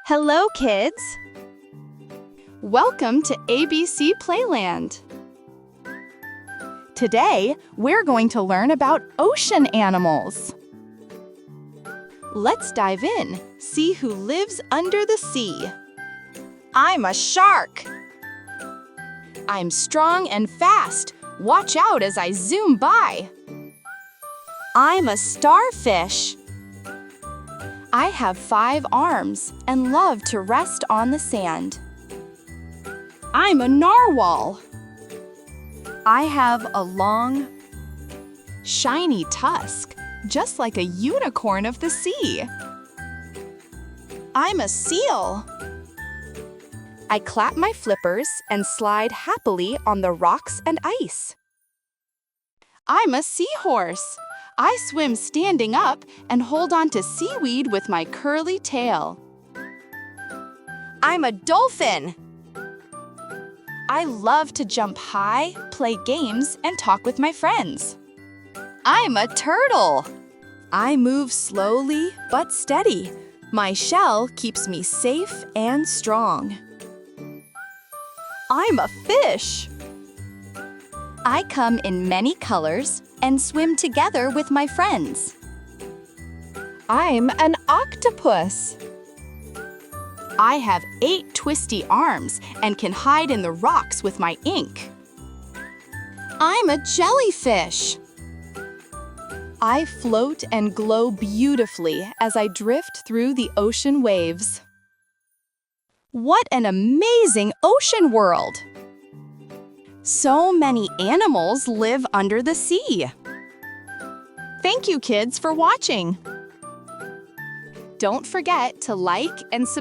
Hello, kids! Welcome to ABC Playland. Today, we're going to learn about ocean animals. Let's dive in, see who lives under the sea. I'm a shark. I'm strong and fast. Watch out as I zoom by. I'm a starfish. I have 5 arms and love to rest on the sand. I'm a narwhal. I have a long, shiny tusk, just like a unicorn of the sea. I'm a seal. I clap my flippers and slide happily on the rocks and ice. I'm a seahorse. I swim standing up and hold on to seaweed with my curly tail. I'm a dolphin. I love to jump high, play games, and talk with my friends. I'm a turtle. I move slowly but steady. My shell keeps me safe and strong. I'm a fish. I come in many colors and swim together with my friends. I'm an octopus. I have 8 twisty arms and can hide in the rocks with my ink. I'm a jellyfish. I float and glow beautifully as I drift through the ocean waves. What an amazing ocean world! So many animals live under the sea. Thank you, kids, for watching. Don't forget to like and subscribe.